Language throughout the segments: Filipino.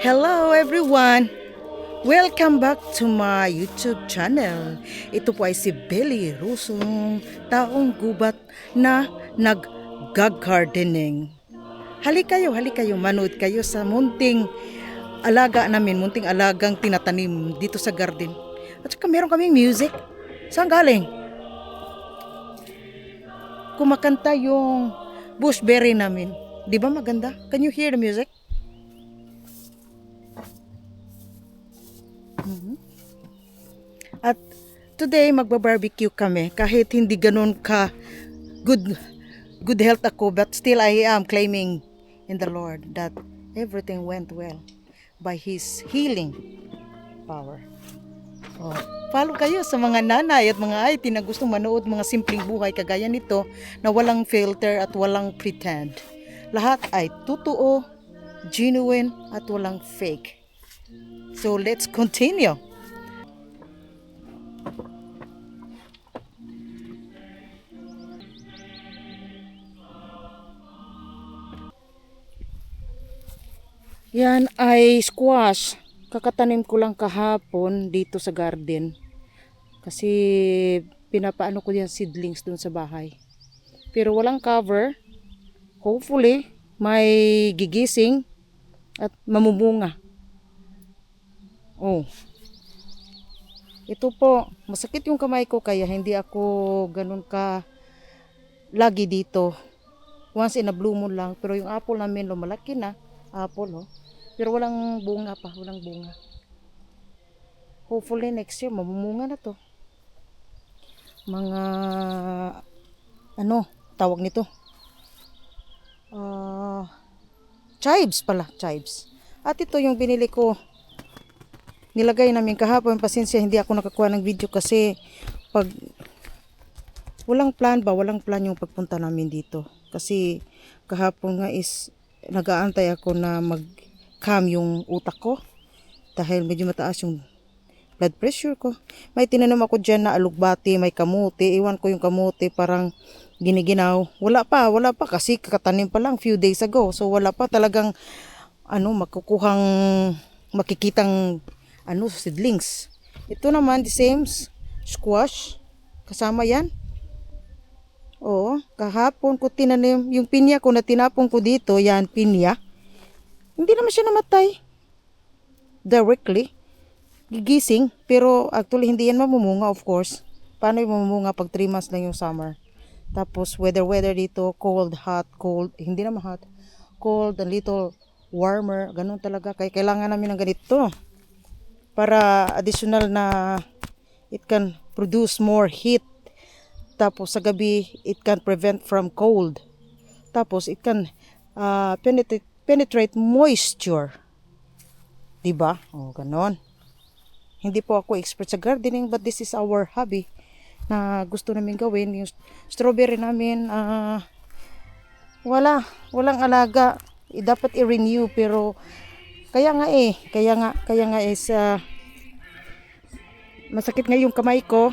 Hello everyone! Welcome back to my YouTube channel. Ito po ay si Belly Rusong, taong gubat na nag-gardening. Halik kayo, manood kayo sa munting alaga namin, munting alagang tinatanim dito sa garden. At saka meron kaming music. Saan galing? Kumakanta yung bushberry namin. Di ba maganda? Can you hear the music? At today magba-barbecue kami kahit hindi ganun ka good health ako, but still I am claiming in the Lord that everything went well by His healing power. Oh, follow kayo sa mga nanay at mga IT na gustong manood mga simpleng buhay kagaya nito na walang filter at walang pretend. Lahat ay totoo, genuine at walang fake. So let's continue. Yan ay squash. Kakatanim ko lang kahapon dito sa garden. Kasi pinapaano ko yan seedlings dun sa bahay. Pero walang cover. Hopefully, may gigising at mamumunga. Oh. Ito po, masakit yung kamay ko kaya hindi ako ganun ka lagi dito. Once in a blue moon lang. Pero yung apple namin lumalaki na. Apple, oh. Pero walang bunga pa, walang bunga. Hopefully next year mamumunga na to. Mga tawag nito? Chives pala, chives. At ito yung binili ko. Nilagay namin kahapon, pasensya hindi ako nakakuha ng video kasi pag walang plan yung pagpunta namin dito. Kasi kahapon nga is nag-aantay ako na mag-calm yung utak ko dahil medyo mataas yung blood pressure ko. May tinanim ako dyan na alugbati, may kamote. Iwan ko yung kamote, parang giniginaw. Wala pa kasi kakatanim pa lang few days ago. So wala pa talagang makukuhang makikitang seedlings. Ito naman the same squash. Kasama yan. Oo, kahapon ko tinanim, yung pinya ko na tinapon ko dito, yan, pinya. Hindi naman siya namatay. Directly. Gigising, pero actually hindi yan mamumunga, of course. Paano yung mamumunga pag 3 months lang yung summer? Tapos weather dito, cold, hot, cold, hindi naman hot. Cold, a little warmer, ganun talaga. Kaya kailangan namin ng ganito. Para additional na it can produce more heat. Tapos sa gabi, it can prevent from cold. Tapos it can penetrate moisture. Diba? O, ganon. Hindi po ako expert sa gardening, but this is our hobby na gusto namin gawin. Yung strawberry namin, walang alaga. Dapat i-renew, pero kaya nga is masakit nga yung kamay ko.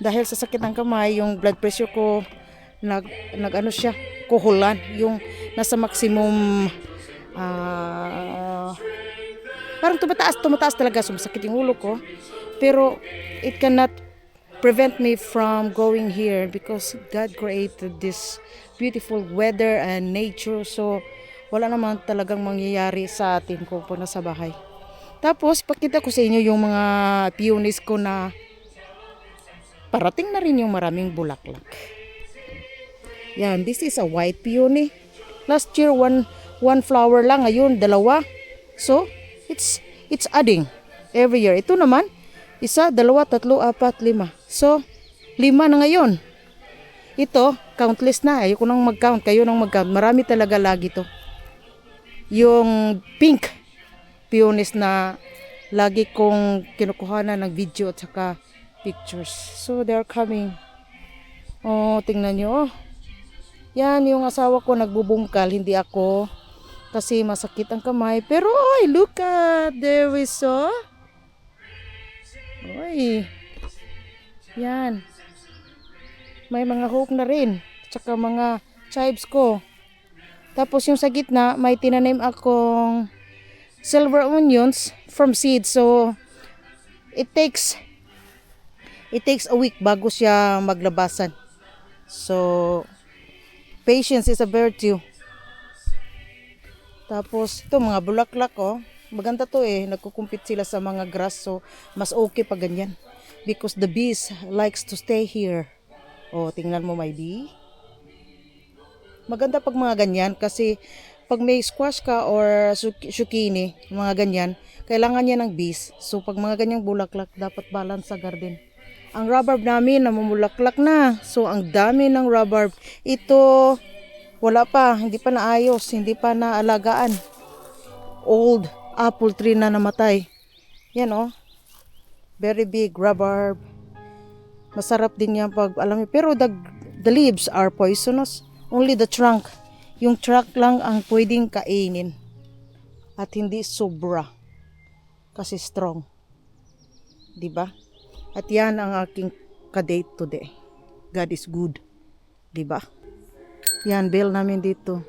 Dahil sa sakit ng kamay, yung blood pressure ko kuhulan, yung nasa maximum parang tumataas talaga, sumasakit yung ulo ko. Pero it cannot prevent me from going here because God created this beautiful weather and nature. So wala naman talagang mangyayari sa atin kung nasa bahay. Tapos pakita ko sa inyo yung mga peonies ko na parating na rin yung maraming bulaklak. Yan, this is a white peony. Last year, one flower lang. Ngayon, 2. So, it's adding every year. Ito naman, 1, 2, 3, 4, 5. So, 5 na ngayon. Ito, countless na. Ayoko nang mag-count. Kayo nang mag-count. Marami talaga lagi to. Yung pink peonies na lagi kong kinukuhanan ng video at saka pictures. So they're coming. Oh, tingnan nyo. Yan yung asawa ko nagbubungkal, hindi ako. Kasi masakit ang kamay. Pero look at, there we saw. Yan. May mga hook na rin. Tsaka mga chives ko. Tapos yung sa gitna, may tinanim akong silver onions from seed. So it takes a week bago siya maglabasan. So patience is a virtue. Tapos ito mga bulaklak oh. Maganda to eh. Nagkukumpit sila sa mga grass. So mas okay pa ganyan. Because the bees likes to stay here. Oh, tingnan mo may bee. Maganda pag mga ganyan kasi pag may squash ka or zucchini, mga ganyan, kailangan niya ng bees. So pag mga ganyang bulaklak, dapat balance sa garden. Ang rhubarb namin namumulaklak na. So ang dami ng rhubarb. Ito wala pa, hindi pa naayos, hindi pa naalagaan. Old apple tree na namatay. Yan oh. Very big rhubarb. Masarap din yan pag alam mo. Pero the leaves are poisonous. Only the trunk. Yung trunk lang ang pwedeng kainin. At hindi sobra. Kasi strong. Diba? At yan ang aking kadate today. God is good. Diba? Yan, bell namin dito.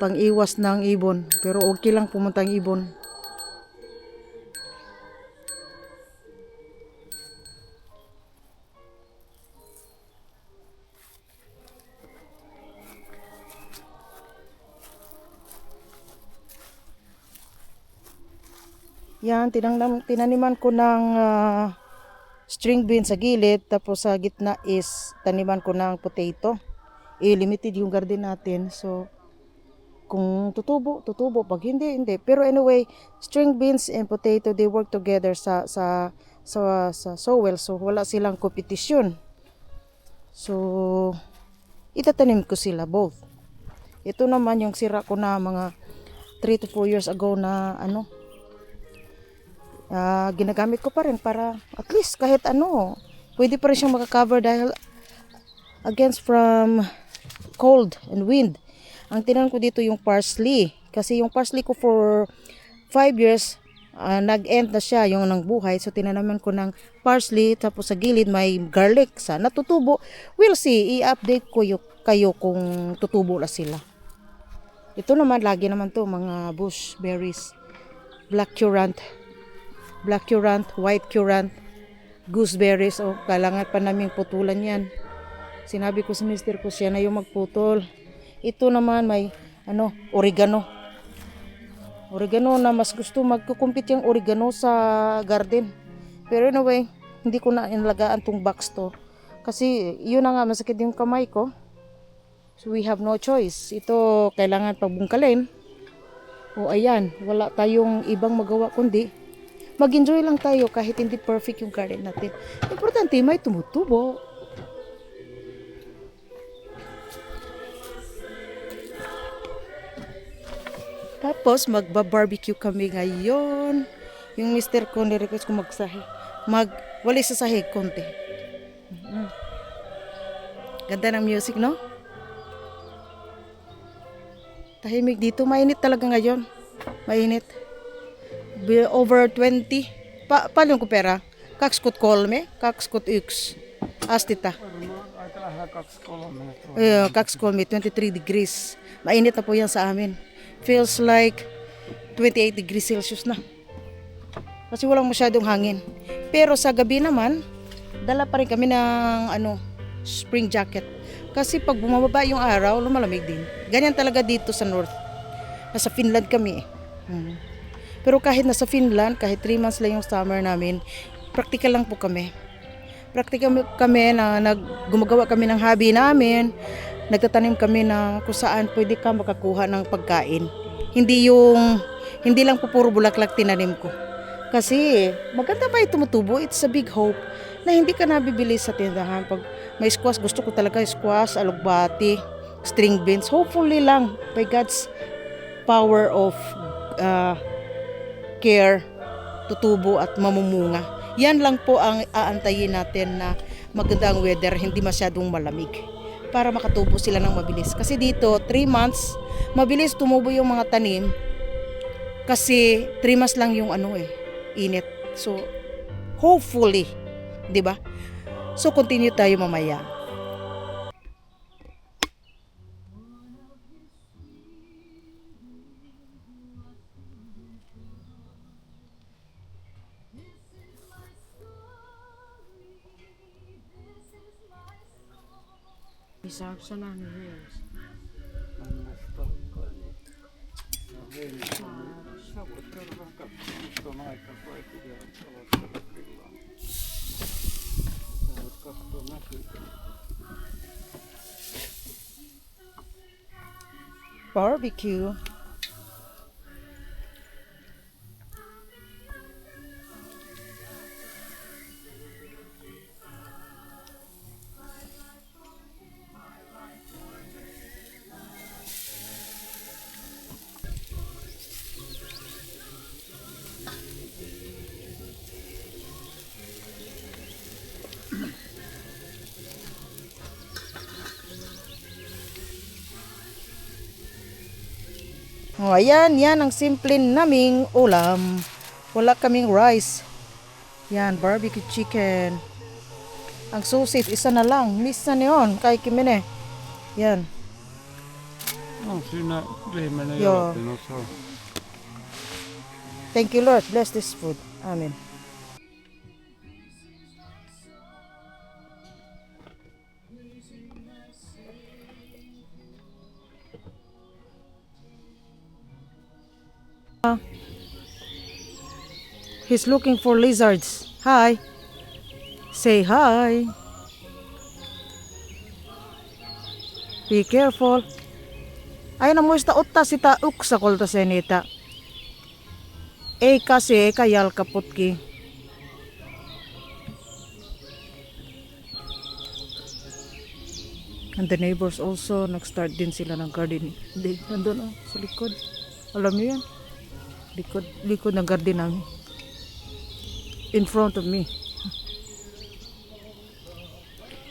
Pang-iwas ng ibon. Pero okay lang pumunta ang ibon. Yan, tinaniman ko ng string beans sa gilid. Tapos sa gitna is taniman ko ng potato. Limited yung garden natin. So, kung tutubo. Pag hindi. Pero anyway, string beans and potato, they work together sa soil. So, wala silang kompetisyon. So, itatanim ko sila both. Ito naman yung sira ko na mga 3 to 4 years ago na ginagamit ko pa rin para at least kahit pwede pa rin siyang makakover dahil against from cold and wind. Ang tinanim ko dito yung parsley. Kasi yung parsley ko for 5 years, nag-end na siya yung nang buhay. So tinanaman ko ng parsley. Tapos sa gilid may garlic. Sana tutubo. We'll see. I-update ko kayo kung tutubo na sila. Ito naman, lagi naman to mga bush berries. Black currant, white currant, gooseberries. Oh, kailangan pa naming putulan yan. Sinabi ko sa mister ko, siya na yung magputol. Ito naman may oregano. Oregano na mas gusto magkukumpit yung oregano sa garden. Pero anyway, hindi ko na inalagaan tong box to. Kasi yun na nga, masakit yung kamay ko. So we have no choice. Ito kailangan pagbungkalin. O ayan, wala tayong ibang magawa kundi mag-enjoy lang tayo kahit hindi perfect yung garden natin. Importante may tumutubo. Tapos magba-barbecue kami ngayon. Yung mister ko ni-request ko wali sa sahig konti. Ganda ng music, no? Tahimik dito, mainit talaga ngayon. Mainit. Over 20. Paano ko pera? Kakskot kolme, kakskot yks. Astita. Kakskot 23 degrees. Mainit na po yan sa amin. Feels like 28 degrees Celsius na. Kasi walang masyadong hangin. Pero sa gabi naman, dala pa rin kami ng spring jacket. Kasi pag bumababa yung araw, lumalamig din. Ganyan talaga dito sa north. Nasa Finland kami eh. Pero kahit nasa Finland, kahit 3 months lang yung summer namin, practical lang po kami. Practical kami na gumagawa kami ng hobby namin. Nagtatanim kami na kung saan pwede ka makakuha ng pagkain. Hindi lang po puro bulaklak tinanim ko. Kasi maganda pa tumutubo. It's a big hope na hindi ka nabibili sa tindahan. Pag may squash, gusto ko talaga squash, alugbati, string beans. Hopefully lang, by God's power of care, tutubo at mamumunga. Yan lang po ang aantayin natin na magandang weather, hindi masyadong malamig para makatubo sila ng mabilis. Kasi dito, 3 months, mabilis tumubo yung mga tanim kasi 3 months lang yung init. So, hopefully, di ba? So, continue tayo mamaya. Isarap sa namin yes. On aika kaikki vielä aloittaa grillaan. Sä voit katsoa näkyykö. Barbecue. Oh, ayan, yan ang simple naming ulam. Wala kaming rice. Yan, barbecue chicken. Ang susit, isa na lang. Miss na niyon, kay Kimene. Yan. On siinä viimeinen Joo. jalapeno saa. Thank you, Lord. Bless this food. Amen. He's looking for lizards. Hi. Say hi. Be careful. Ay na muista ottaa sitä uksakolta senitä. Ei kasi, eikä jalkaputki. And the neighbors also, nag-start din sila ng garden. Nandun sa likod. Alam niyo yan? Likod ng garden namin. In front of me.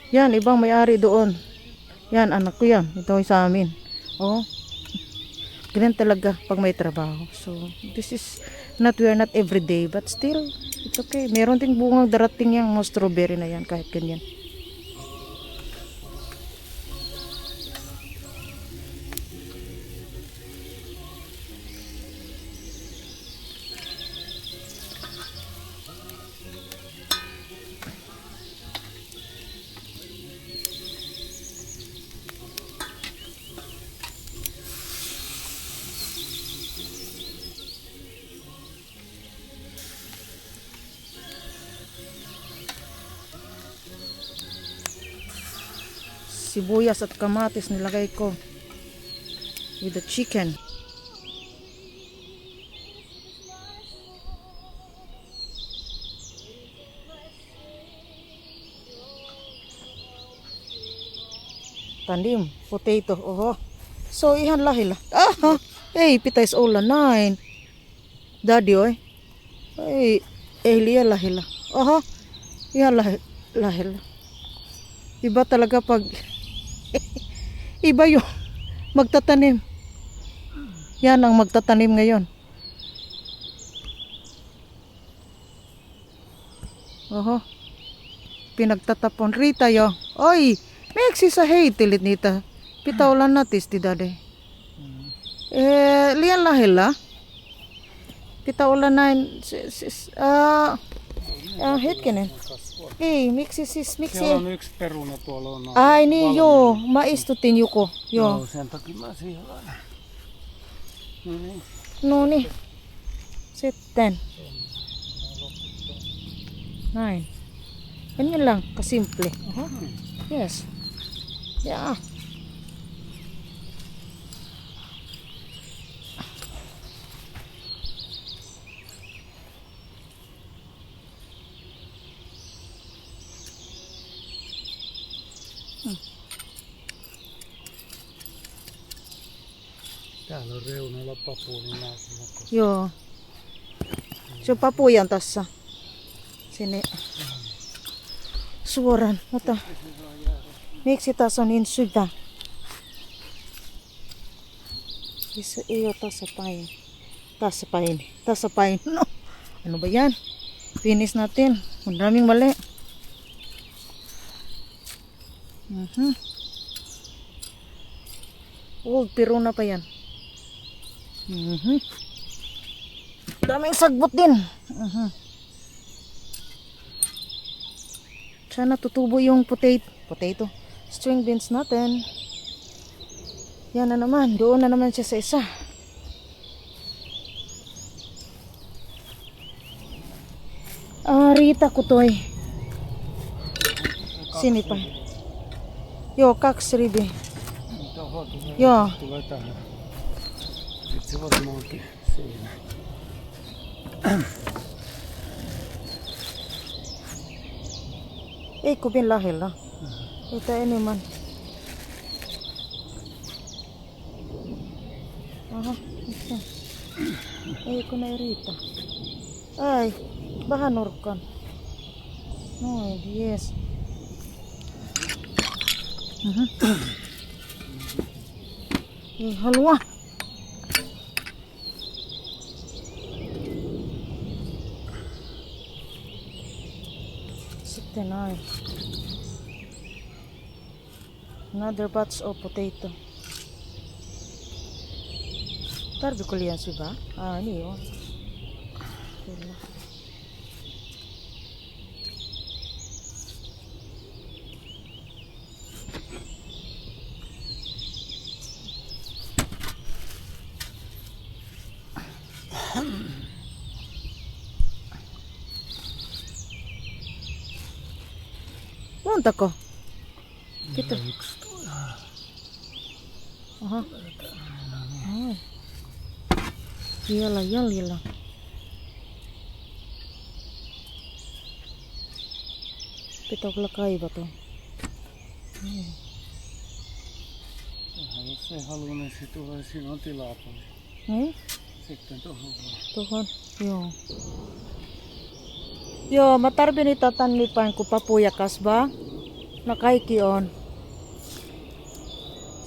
Yan, ibang may-ari doon. Yan, anak ko yan. Ito ay sa amin. Oh. Ganyan talaga pag may trabaho. So, this is not, we are not everyday, but still, it's okay. Meron ting bungang darating yung mga strawberry na yan, kahit ganyan. Sibuyas at kamatis nilagay ko with the chicken. Tanim, potato. Oho. So ihan lahila. Ah, hey, pita is all 9. Daddy oy. Hey, liya lahila. Oho. Ihan lahila. Iba talaga pag iba yung magtatanim. Yan ang magtatanim ngayon. Oho. Pinagtatapon. Rita yo. Oy, meksi sa hay tilit nita. Pitaulan natis ti dade. Lian lahila. Pitaulan na hetkinen. Ei, miksi siis, miksi? Siellä on yksi peruna tuolla on. Ai niin joo, mä istutin Juko. Joo. Joo, sen takia mä siihen laitan. No niin. No niin. Sitten. Näin. Ganyan lang, kasimple. Aha. Yes. Yeah. Täällä on reunalla papuinen näkyy. Joo. Se on papujan tässä. Sinne suoraan. Mutta miksi taas on niin syvä? Ei ole tasapain. Tasapain. No. Ano ba yan? Finish natin. Maraming mali. Old piruna pa yan. Daming sagbot din. Sana tutubo yung potato. string beans natin. Yan na naman. Doon na naman siya sa isa. Rita Kutoy. Sini pa. Yo, kaks ribi. Joo. Tulee tähän. Sitten se varmaankin siinä. Ei kovin lähellä. Ei tää enemmän. Aha, mitä? Ei kun ei riitä. Ai, vähän nurkkaan. Noin, jees. Ei halua. Sitten näin. Another batch of potato. Tarviko liian syvää? Niin on. Kyllä. Montako? Kita. Aha. Ai. Vielä jäljellä. Pitää kyllä kaivata. Jos ei halua, niin se tulee. Siinä on tilaa paljon. Niin? Sitten tuohon vaan. Tuohon, joo. Joo, mä tarvin niitä tänne päin, kun papuja kasvaa. No kaikki on.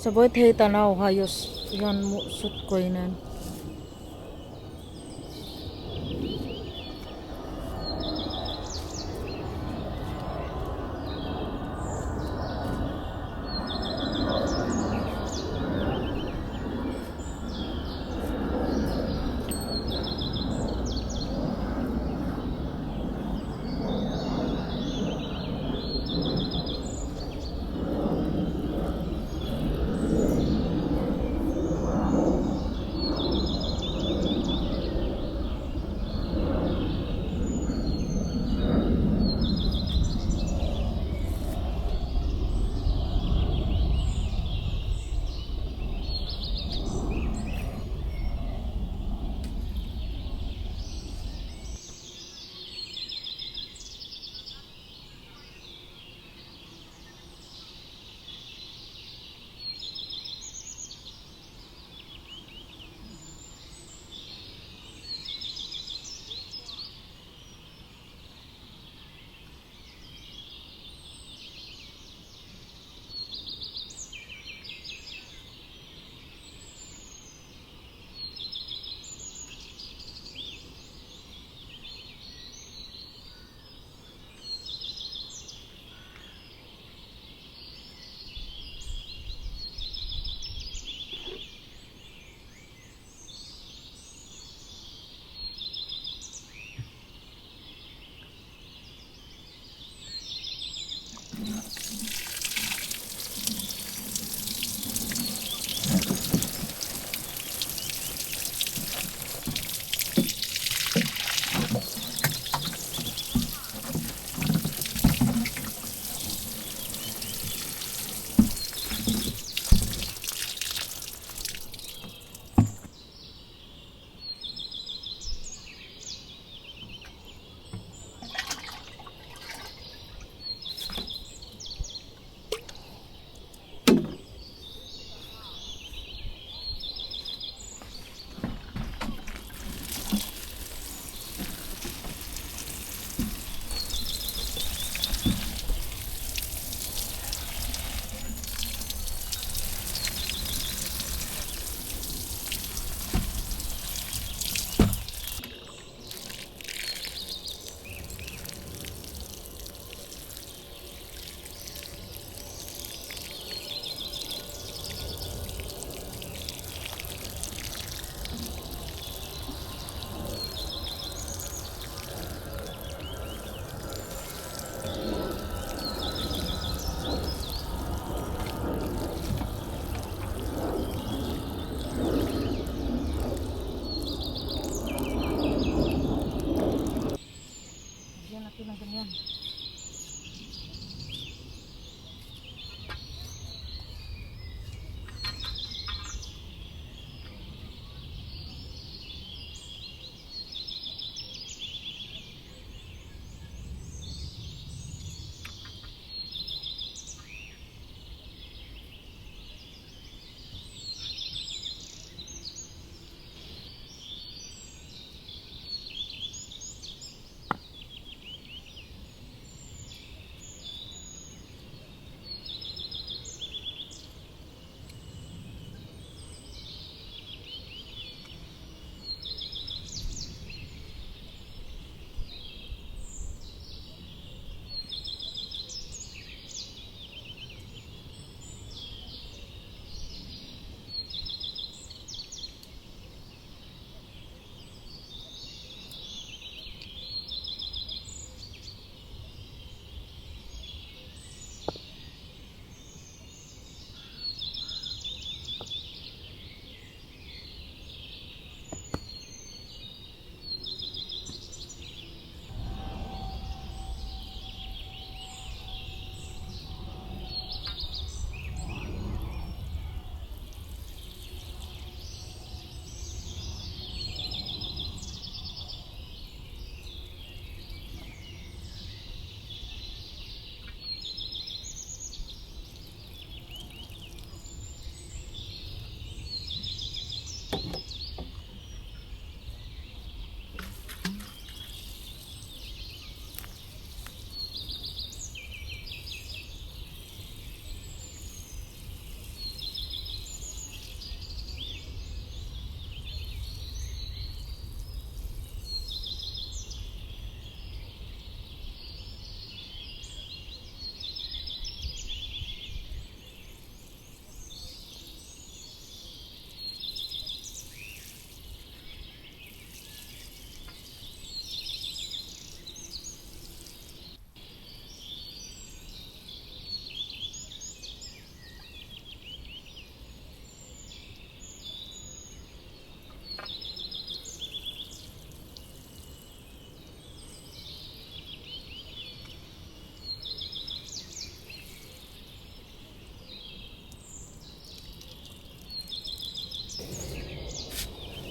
Sä voit heitä nauhaa, jos ihan sutkoinen.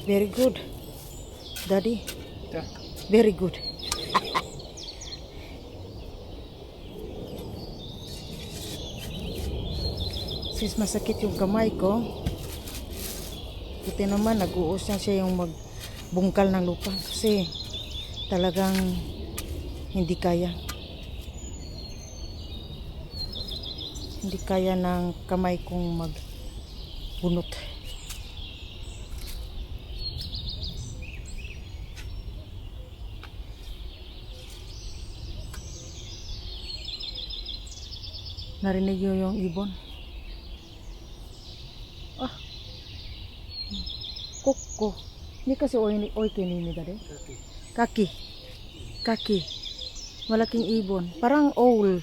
Very good. Daddy, Ito. very good. Since masakit yung kamay ko, buti naman nag-uos na siya yung magbungkal ng lupa kasi talagang hindi kaya. Hindi kaya ng kamay kong magbunot. Narinig niyo yung ibon? Ah, koko. Hindi kasi oy kinini dali. Kaki. Kaki. Malaking ibon. Parang owl.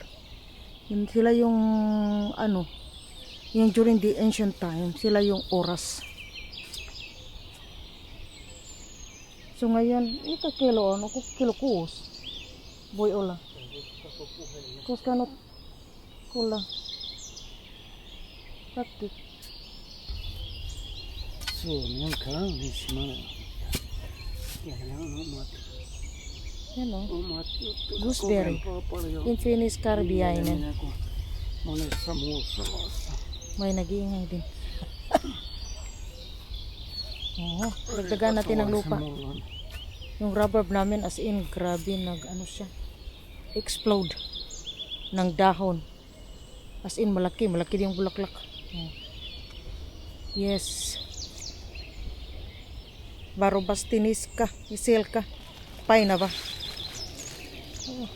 Yun sila yung ano, yung during the ancient time, sila yung oras. So ngayon, ito kilo ano, kilo kuos. Boy ola. Kus kanot kula. Kaki. So, yan ka lang. Isma. Yan lang. Umat. Yan o. Umat. Gooseberry. Infinis Caribbean. Muna sa musa. May nag-iingay din. Oo, dagdagan natin ng lupa. Yung rhubarb namin as in, grabe ano siya. Explode ng dahon. As in, malaki din yung bulaklak. Oh. Yes. Barobastinis ka, isil ka. Pay na ba? Oh.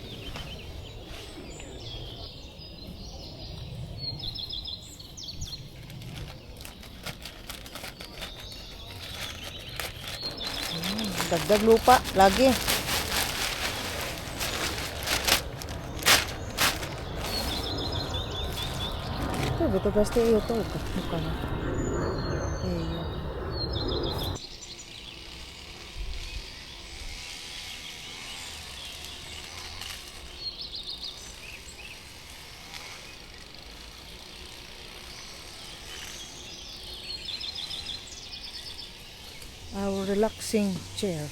Dagdag lupa lagi. Ito, betul pasti iyo to. Mukha na. Iyo. Our relaxing chair.